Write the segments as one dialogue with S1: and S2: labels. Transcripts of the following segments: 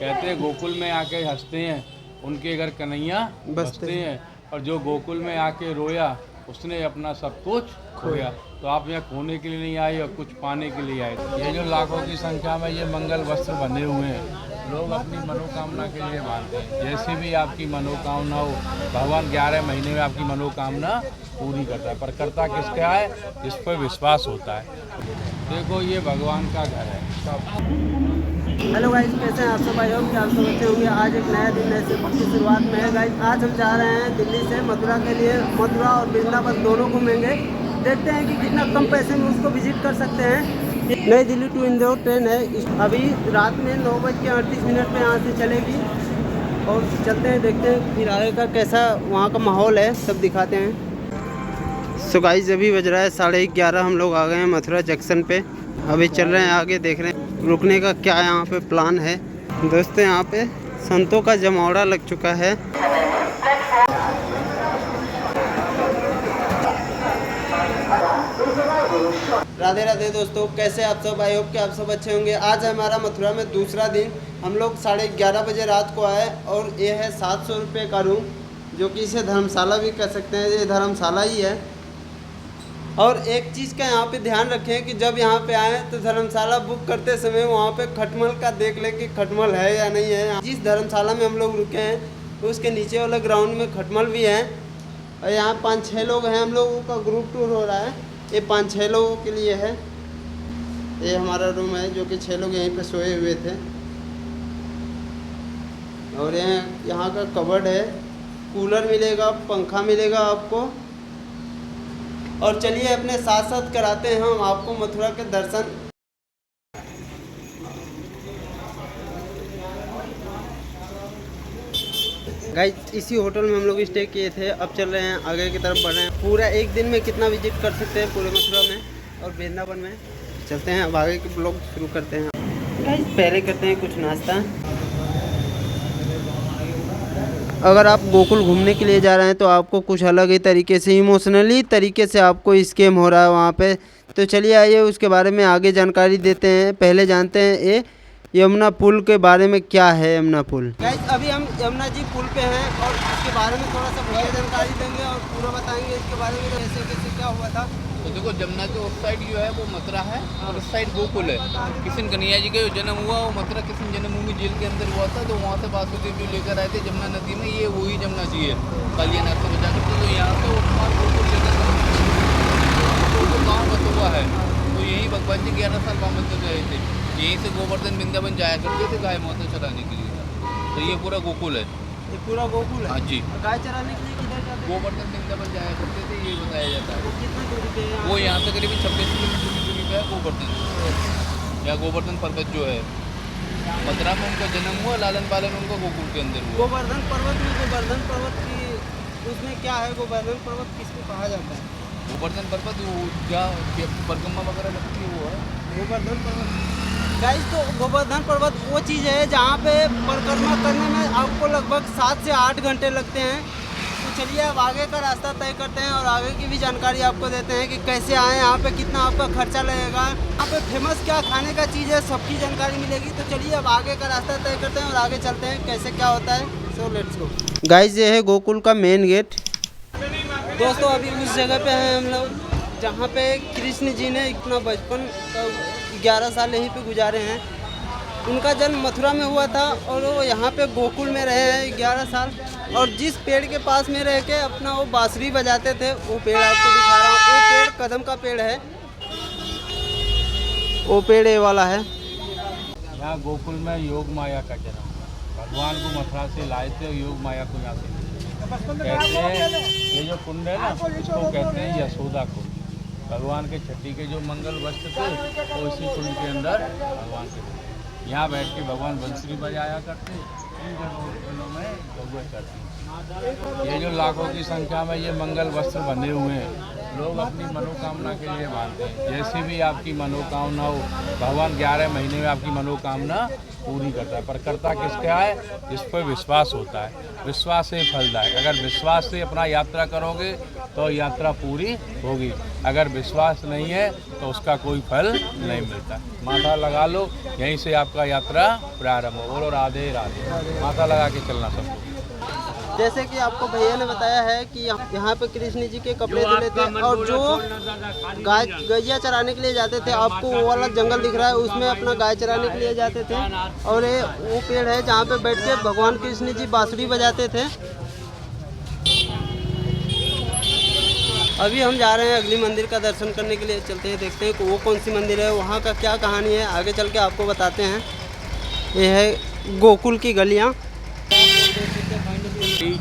S1: कहते हैं गोकुल में आके हंसते हैं उनके घर कन्हैया बसते हैं, और जो गोकुल में आके रोया उसने अपना सब कुछ खोया। तो आप यहाँ खोने के लिए नहीं आए और कुछ पाने के लिए आए। ये जो लाखों की संख्या में ये मंगल वस्त्र बंधे हुए हैं, लोग अपनी मनोकामना के लिए बांधते हैं। जैसे भी आपकी मनोकामना हो, भगवान 11 महीने में आपकी मनोकामना पूरी करता है। पर करता किसका है? जिस पर विश्वास होता है। देखो ये भगवान का घर है।
S2: हेलो गाइस, कैसे हैं आप सब? आई होप कि आप सब अच्छे होंगे। आज एक नया दिन नए सफर की शुरुआत में है गाइस। आज हम जा रहे हैं दिल्ली से मथुरा के लिए। मथुरा और वृंदावन दोनों घूमेंगे। देखते हैं कि कितना कम पैसे में उसको विजिट कर सकते हैं। नई दिल्ली टू इंदौर ट्रेन है। अभी रात में 9:38 पे यहाँ से चलेगी और चलते हैं, देखते हैं फिर आगे का कैसा वहाँ का माहौल है, सब दिखाते हैं। सो गाइस अभी बज रहा है 11:30। हम लोग आ गए हैं मथुरा जंक्शन पे। अभी चल रहे हैं आगे, देख रहे हैं रुकने का क्या यहाँ पे प्लान है। दोस्तों यहाँ पे संतों का जमावड़ा लग चुका है। राधे राधे दोस्तों, कैसे आप सब? आई होप कि आप सब अच्छे होंगे। आज हमारा मथुरा में दूसरा दिन। हम लोग 11:30 बजे रात को आए और ये है 700 रुपये का रूम, जो कि इसे धर्मशाला भी कह सकते हैं। ये धर्मशाला ही है। और एक चीज़ का यहाँ पे ध्यान रखें कि जब यहाँ पे आएँ तो धर्मशाला बुक करते समय वहाँ पे खटमल का देख लें कि खटमल है या नहीं है। जिस धर्मशाला में हम लोग रुके हैं उसके नीचे वाले ग्राउंड में खटमल भी है। और यहाँ 5-6 लोग हैं, हम लोगों का ग्रुप टूर हो रहा है। ये 5-6 लोगों के लिए है। ये हमारा रूम है जो कि 6 लोग यहीं पे सोए हुए थे। और यहाँ का कबर्ड है, कूलर मिलेगा, पंखा मिलेगा आपको। और चलिए अपने साथ साथ कराते हैं हम आपको मथुरा के दर्शन। गाइस इसी होटल में हम लोग स्टे किए थे। अब चल रहे हैं आगे की तरफ बढ़ रहे हैं। पूरा एक दिन में कितना विजिट कर सकते हैं पूरे मथुरा में और वृंदावन में, चलते हैं। अब आगे के ब्लॉग शुरू करते हैं। गाइस पहले करते हैं कुछ नाश्ता। अगर आप गोकुल घूमने के लिए जा रहे हैं तो आपको कुछ अलग ही तरीके से, इमोशनली तरीके से आपको स्कैम हो रहा है वहाँ पे। तो चलिए आइए उसके बारे में आगे जानकारी देते हैं। पहले जानते हैं ये यमुना पुल के बारे में क्या है। यमुना पुल गाइस अभी हम यमुना जी पुल पे हैं और इसके बारे में थोड़ा सा बढ़िया जानकारी देंगे और पूरा बताएंगे इसके बारे में कैसे कैसे क्या हुआ था।
S1: तो देखो जमुना के उस साइड जो है वो मथुरा है और उस साइड गोकुल है। किशन कन्हैया जी का जो जन्म हुआ वो मथुरा किशन जन्मभूमि जेल के अंदर हुआ था। तो वहाँ से वासुदेव जी लेकर आए थे जमुना नदी में। ये वही जमुना जी है कालियानाथ से बचा करके। तो यहाँ से उपमार गोकुल लेकर गाँव बसा है। तो यही भगवान जी 11 साल वहाँ मंदिर रहे थे। यहीं से गोवर्धन वृंदावन जाया करते थे गाय माता चराने के लिए। तो ये पूरा गोकुल है।
S2: ये पूरा गोकुल है?
S1: हाँ जी।
S2: गाय चराने के लिए किधर जाते हैं?
S1: गोवर्धन वृंदावन जाया करते थे, ये बताया जाता है।
S2: वो कितनी दूरी पे है?
S1: वो यहाँ से करीब 26 किलोमीटर की दूरी पे है गोवर्धन। या गोवर्धन पर्वत जो है मथुरा में उनका जन्म हुआ, लालन पालन उनका गोकुल के अंदर हुआ।
S2: गोवर्धन पर्वत में, गोवर्धन पर्वत की उसमें क्या है? गोवर्धन पर्वत किसको कहा जाता है?
S1: गोवर्धन पर्वत क्या परिक्रमा वगैरह लगती है वो है
S2: गोवर्धन पर्वत। गाइस तो गोवर्धन पर्वत वो चीज़ है जहाँ पे परिक्रमा करने में आपको लगभग 7 से 8 घंटे लगते हैं। तो चलिए अब आगे का रास्ता तय करते हैं और आगे की भी जानकारी आपको देते हैं कि कैसे आएँ, यहाँ पे कितना आपका खर्चा लगेगा, यहाँ पे फेमस क्या खाने का चीज़ है, सबकी जानकारी मिलेगी। तो चलिए अब आगे का रास्ता तय करते हैं और आगे चलते हैं कैसे क्या होता है। So let's go. गाइस ये है गोकुल का मेन गेट। दोस्तों अभी उस जगह पे हैं हम लोग जहाँ पे कृष्ण जी ने इतना बचपन का 11 साल यहीं पे गुजारे हैं। उनका जन्म मथुरा में हुआ था और वो यहाँ पे गोकुल में रहे हैं 11 साल। और जिस पेड़ के पास में रह के अपना वो बांसुरी बजाते थे, वो पेड़ आपको दिखा रहा हूँ। वो पेड़ कदम का पेड़ है, वो पेड़ ये वाला है।
S1: यहाँ गोकुल में योग माया का जन्म हुआ। भगवान को मथुरा से लाए थे और योग माया को यहाँ से कहते हैं। ये जो कुंड है ना इसको कहते हैं यशोदा कुंड। भगवान के छठी के जो मंगल वस्त्र थे वो इसी कुंड के अंदर भगवान के थे। यहाँ बैठ के भगवान बंसुरी बजाया करते गोकुलों में गौएं चरती हैं। ये जो लाखों की संख्या में ये मंगल वस्त्र बने हुए हैं, लोग अपनी मनोकामना के लिए मानते हैं। जैसी भी आपकी मनोकामना हो, भगवान 11 महीने में आपकी मनोकामना पूरी करता है। पर करता किसका है? जिस पर विश्वास होता है। विश्वास से फलदायक। अगर विश्वास से अपना यात्रा करोगे तो यात्रा पूरी होगी। अगर विश्वास नहीं है तो उसका कोई फल नहीं मिलता। माथा लगा लो, यहीं से आपका यात्रा प्रारंभ हो। बोलो राधे राधे। माथा लगा के चलना सबको।
S2: जैसे कि आपको भैया ने बताया है कि यहाँ पे कृष्ण जी के कपड़े धुले थे, और जो गैया चराने के लिए जाते थे, आपको वो वाला जंगल दिख रहा है, उसमें अपना गाय चराने के लिए जाते थे। और ये वो पेड़ है जहाँ पे बैठ के भगवान कृष्ण जी बांसुरी बजाते थे। अभी हम जा रहे हैं अगली मंदिर का दर्शन करने के लिए। चलते हैं, देखते हैं कि वो कौन सी मंदिर है, वहाँ का क्या कहानी है, आगे चल के आपको बताते हैं। ये है गोकुल की गलियाँ।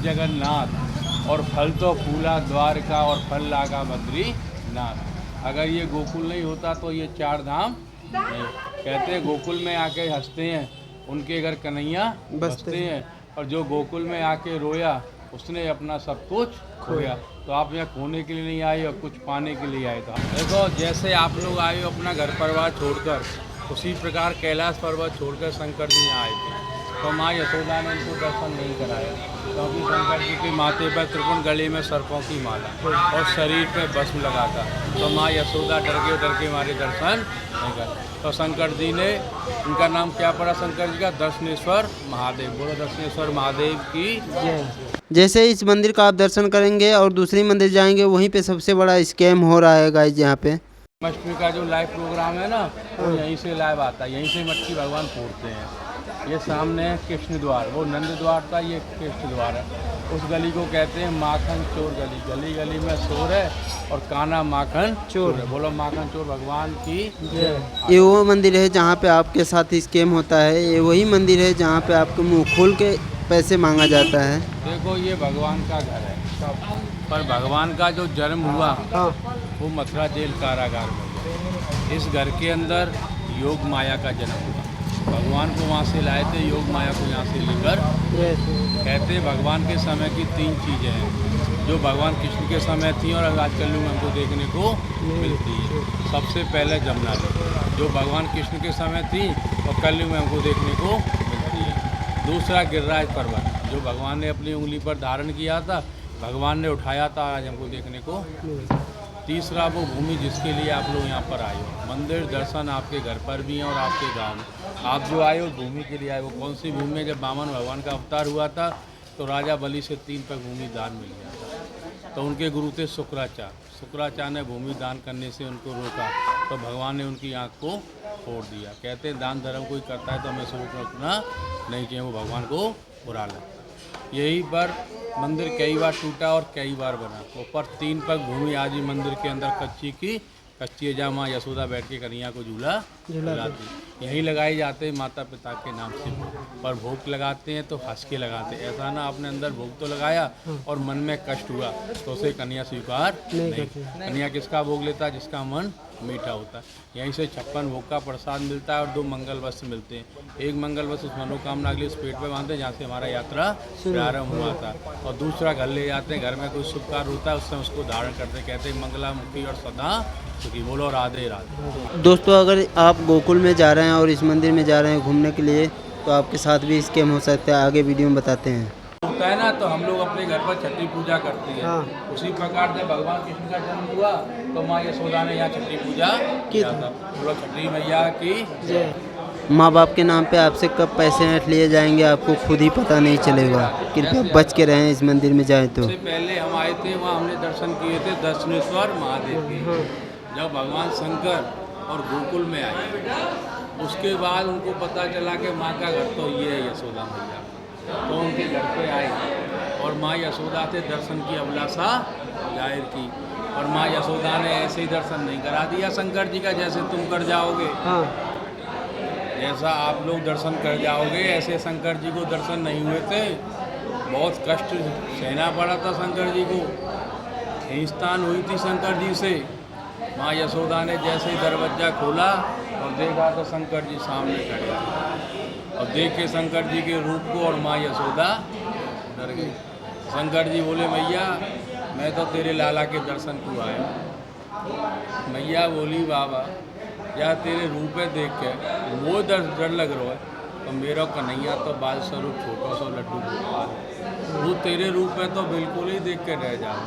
S1: जगन्नाथ और फल तो फूला द्वारका और फल लागा बद्रीनाथ। अगर ये गोकुल नहीं होता तो ये 4 धाम नहीं। कहते हैं गोकुल में आके हंसते हैं उनके घर कन्हैया बसते हैं, और जो गोकुल में आके रोया उसने अपना सब कुछ खोया। तो आप यहाँ खोने के लिए नहीं आए और कुछ पाने के लिए आए। था देखो, जैसे आप लोग आए हो अपना घर परिवार छोड़कर, उसी प्रकार कैलाश पर्वत छोड़कर शंकर जी यहाँ आए थे। तो माँ यशोदा ने इनको दर्शन नहीं कराया, क्योंकि शंकर जी के माथे पर त्रिपुण, गले में सर्पों की माला और शरीर पे भस्म लगा था। तो माँ यशोदा डर के मारे दर्शन नहीं कर। तो शंकर जी ने, उनका नाम क्या पड़ा शंकर जी का? दर्शनेश्वर महादेव। बोलो दर्शनेश्वर महादेव की।
S2: जैसे इस मंदिर का आप दर्शन करेंगे और दूसरी मंदिर जाएंगे, वहीं पे सबसे बड़ा स्कैम हो रहा है गाइस। यहाँ पे
S1: जन्माष्टमी का जो लाइव प्रोग्राम है ना, वो यहीं से लाइव आता है। यहीं से मटकी भगवान फोड़ते हैं। ये सामने है कृष्ण द्वार, वो नंद द्वार था, ये कृष्ण द्वार है। उस गली को कहते हैं माखन चोर गली। गली गली में चोर है और काना माखन चोर है। बोलो माखन चोर भगवान की जय।
S2: ये वो मंदिर है जहाँ पे आपके साथ स्कैम होता है। ये वही मंदिर है जहाँ पे आपको मुँह खोल के पैसे मांगा जाता है।
S1: देखो, ये भगवान का घर है, पर भगवान का जो जन्म हुआ वो मथुरा जेल कारागार में हुआ। इस घर के अंदर योग माया का जन्म हुआ। भगवान को वहाँ से लाए थे, योग माया को यहाँ से लेकर। कहते हैं भगवान के समय की 3 चीज़ें हैं जो भगवान कृष्ण के समय थी और आज कल में हमको देखने को मिलती है। सबसे पहले जमुना नदी, जो भगवान कृष्ण के समय थी और कल में हमको देखने को मिलती है। दूसरा गिरिराज पर्वत, जो भगवान ने अपनी उंगली पर धारण किया था, भगवान ने उठाया था, आज हमको देखने को। तीसरा वो भूमि जिसके लिए आप लोग यहाँ पर आए हो। मंदिर दर्शन आपके घर पर भी हैं और आपके गांव में। आप जो आए हो भूमि के लिए आए हो। कौन सी भूमि? जब वामन भगवान का अवतार हुआ था तो राजा बलि से 3 पग भूमि दान मिल गया था। तो उनके गुरु थे शुक्राचार्य। शुक्राचार्य ने भूमि दान करने से उनको रोका, तो भगवान ने उनकी आँख को फोड़ दिया। कहते हैं दान धर्म कोई करता है तो हमें सोच रखना नहीं चाहिए, वो भगवान को बुरा लगता है। यही पर मंदिर कई बार टूटा और कई बार बना। ऊपर 3 पग भूमि आज ही मंदिर के अंदर कच्ची है, जहाँ माँ यशोदा बैठ के कन्हैया को झूला झुलाती। यहीं लगाए जाते हैं माता पिता के नाम से। पर भोग लगाते हैं तो हंस के लगाते हैं। ऐसा ना आपने अंदर भोग तो लगाया और मन में कष्ट हुआ तो उसे कन्हैया स्वीकार नहीं। कन्हैया किसका भोग लेता है? जिसका मन मीठा होता है। यहीं से 56 भोग का प्रसाद मिलता है और 2 मंगल वस्त्र मिलते हैं। एक मंगल वस्त्र उस मनोकामना के लिए उस पेट पे बांधते हैं जहाँ से हमारा यात्रा प्रारंभ हुआ था, और दूसरा घर ले जाते हैं। घर में कोई शुभ कार्य होता है उससे उसको धारण करते हैं। कहते हैं मंगला मुखी और सदा सुखी। बोलो राधे राधे।
S2: दोस्तों, अगर आप गोकुल में जा रहे हैं और इस मंदिर में जा रहे हैं घूमने के लिए, तो आपके साथ भी स्कैम हो सकता है। आगे वीडियो में बताते हैं।
S1: होता है ना, तो हम लोग अपने घर पर छठी पूजा करते हैं। उसी प्रकार जब भगवान कृष्ण का जन्म हुआ तो माँ यशोदा ने यहाँ छठी पूजा किया था। बोलो छठी मैया की जय।
S2: माँ बाप के नाम पे आपसे कब पैसे ऐंठ लिए जाएंगे आपको खुद ही पता नहीं चलेगा। कृपया बच के रहें इस मंदिर में जाएं तो।
S1: सबसे पहले हम आए थे वहाँ, हमने दर्शन किए थे दर्शनेश्वर महादेव के। जब भगवान शंकर और गोकुल में आए, उसके बाद उनको पता चला कि माँ का घर तो ये है यशोदा मैया, तो उनके घर पे आए और माँ यशोदा से दर्शन की अभिलाषा जाहिर की। और माँ यशोदा ने ऐसे ही दर्शन नहीं करा दिया शंकर जी का जैसे तुम कर जाओगे। जैसा आप लोग दर्शन कर जाओगे ऐसे शंकर जी को दर्शन नहीं हुए थे। बहुत कष्ट सहना पड़ा था शंकर जी को। खींचतान हुई थी शंकर जी से। माँ यशोदा ने जैसे ही दरवाजा खोला और देखा तो शंकर जी सामने खड़े थे। और देख के शंकर जी के रूप को और माँ यशोदा डर गई। शंकर जी बोले मैया मैं तो तेरे लाला के दर्शन को आया। मैया बोली बाबा या तेरे रूप है देख के वो डर लग रहा है, तो मेरा कन्हैया तो बाल स्वरूप छोटा सा लड्डू गोपाल, वो तेरे रूप में तो बिल्कुल ही देख के रह जाओ।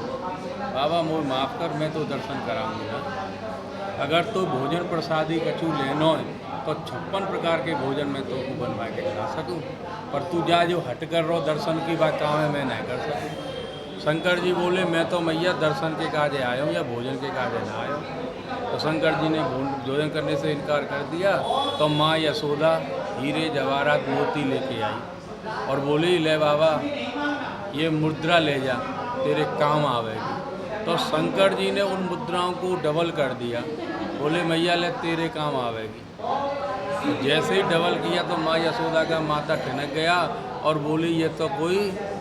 S1: बाबा मुझे माफ़ कर, मैं तो दर्शन कराऊंगी ना। अगर तो भोजन प्रसादी कछु लेनो है तो 56 प्रकार के भोजन में तो बनवा के खिला सकूँ, पर तू जा जो हट कर रहो दर्शन की बात काम है मैं नहीं कर सकूँ। शंकर जी बोले मैं तो मैया दर्शन के काजे आया हूँ या भोजन के काजे ना आया हूँ। तो शंकर जी ने भोजन करने से इनकार कर दिया। तो माँ यशोदा हीरे जवाहरात मोती लेके आई और बोली ले बाबा ये मुद्रा ले जा तेरे काम आवेगी। तो शंकर जी ने उन मुद्राओं को डबल कर दिया, बोले मैया ले तेरे काम आवेगी। तो जैसे ही डबल किया तो माँ यशोदा का माथा ठनक गया और बोली ये तो कोई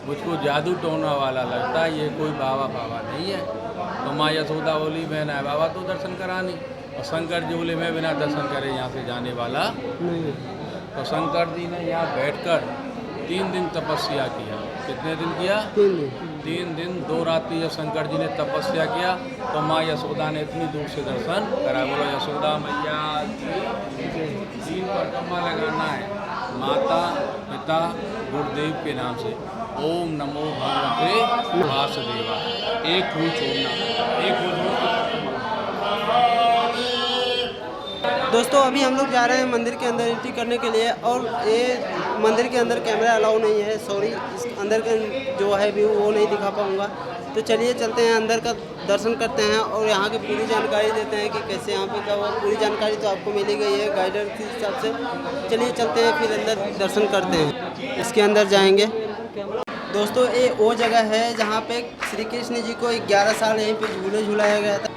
S1: मुझको जादू टोना वाला लगता है, ये कोई बाबा नहीं है। तो माँ यशोदा बोली मैं ना बाबा तो दर्शन करानी। और शंकर जी बोले मैं बिना दर्शन करे यहाँ से जाने वाला नहीं। तो शंकर जी ने यहाँ बैठकर 3 दिन तपस्या किया। कितने दिन किया? 3 दिन 2 रात्रि जब शंकर जी ने तपस्या किया तो माँ यशोदा ने इतनी दूर से दर्शन करा। बोलो यशोदा मैया 3 परिक्रमा लगाना है माता पिता गुरुदेव के नाम से। ओम नमो भगवते वासुदेवा, एक फूल छोड़ना, एक फूल छोड़ना।
S2: दोस्तों अभी हम लोग जा रहे हैं मंदिर के अंदर एंट्री करने के लिए, और ये मंदिर के अंदर कैमरा अलाउ नहीं है, सॉरी। इस अंदर का जो है व्यू वो नहीं दिखा पाऊँगा। तो चलिए चलते हैं अंदर का दर्शन करते हैं और यहाँ की पूरी जानकारी देते हैं कि कैसे यहाँ पे क्या हुआ। पूरी जानकारी तो आपको मिली गई है गाइडर के हिसाब से। चलिए चलते हैं फिर अंदर दर्शन करते हैं, इसके अंदर जाएंगे। दोस्तों ये वो जगह है जहाँ पे श्री कृष्ण जी को 11 साल यहीं पे झूले झुलाया गया था।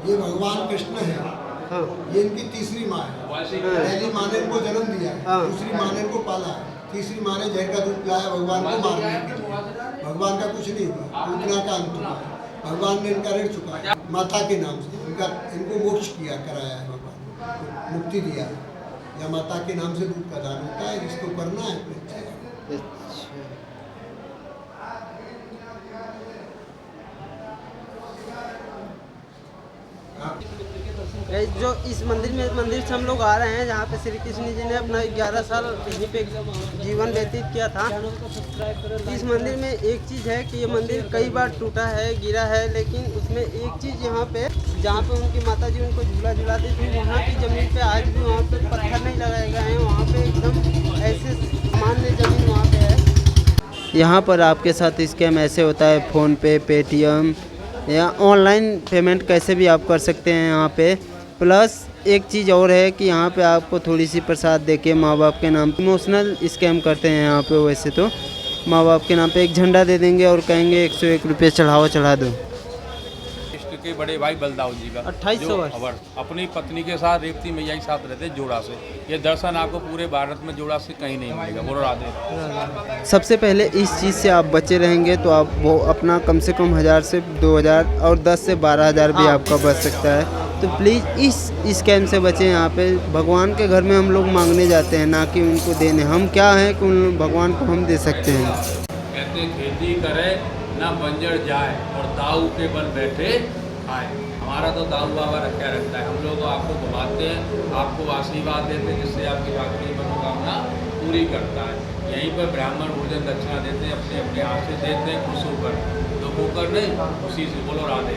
S3: ये भगवान कृष्ण है।
S2: हाँ।
S3: ये इनकी तीसरी माँ है। पहली माँ ने इनको जन्म दिया है,
S2: हाँ।
S3: दूसरी माँ ने इनको पाला है, तीसरी माँ ने जहर का दूध पिलाया भगवान को मारने के लिए। भगवान का कुछ नहीं हुआ, पूतना का अंत हुआ। भगवान ने इनका ऋण चुकाया माता के नाम से, इनको मोक्ष किया कराया है भगवान, मुक्ति दिया है। या माता के नाम से दूध का दान होता है, जिसको करना है अपने इच्छा।
S2: जो इस मंदिर से हम लोग आ रहे हैं जहाँ पे श्री कृष्ण जी ने अपना 11 साल यहीं पे जीवन व्यतीत किया था। इस मंदिर में एक चीज़ है कि ये मंदिर कई बार टूटा है, गिरा है, लेकिन उसमें एक चीज़ यहाँ पे जहाँ पे उनकी माता जी उनको झूला झुलाती थी, वहाँ की ज़मीन पे आज भी वहाँ पे पत्थर नहीं लगाए गए हैं। वहाँ पे एकदम ऐसे सामान्य ज़मीन वहाँ पे है। यहाँ पर आपके साथ स्कैम ऐसे होता है, फ़ोनपे, पेटीएम या ऑनलाइन पेमेंट कैसे भी आप कर सकते हैं यहाँ पे। प्लस एक चीज़ और है कि यहाँ पे आपको थोड़ी सी प्रसाद देके माँ बाप के नाम पे इमोशनल स्कैम करते हैं यहाँ पे। वैसे तो माँ बाप के नाम पे एक झंडा दे देंगे और कहेंगे 101 रुपये चढ़ा दो।
S1: के बड़े भाई बलदाऊ जी का
S2: 2800 वर्ष
S1: अपनी पत्नी के साथ रेवती मैया के साथ रहते जोड़ा से। ये दर्शन आपको पूरे भारत में जोड़ा से कहीं नहीं मिलेगा। बोलो राधे।
S2: सबसे पहले इस चीज़ से आप बचे रहेंगे तो आप वो अपना कम से कम 1000 से 2000 और 10 से 12,000 भी आपका बच सकता है। तो प्लीज़ इस स्कैम से बचें। यहाँ पे भगवान के घर में हम लोग मांगने जाते हैं, ना कि उनको देने। हम क्या हैं कि उन भगवान को हम दे सकते हैं।
S1: कहते खेती करे ना बंजर जाए और दाऊ के बल बैठे खाए। हमारा तो दाऊ बाबा रखा रहता है। हम लोग तो आपको घुमाते हैं, आपको आशीर्वाद देते हैं, जिससे आपकी बाकी मनोकामना पूरी करता है। यहीं पर ब्राह्मण भोजन दक्षिणा देते हैं, अपने अपने हाथ से देते हैं, खुश होकर, दुख होकर नहीं, खुशी से। बोलो राधे।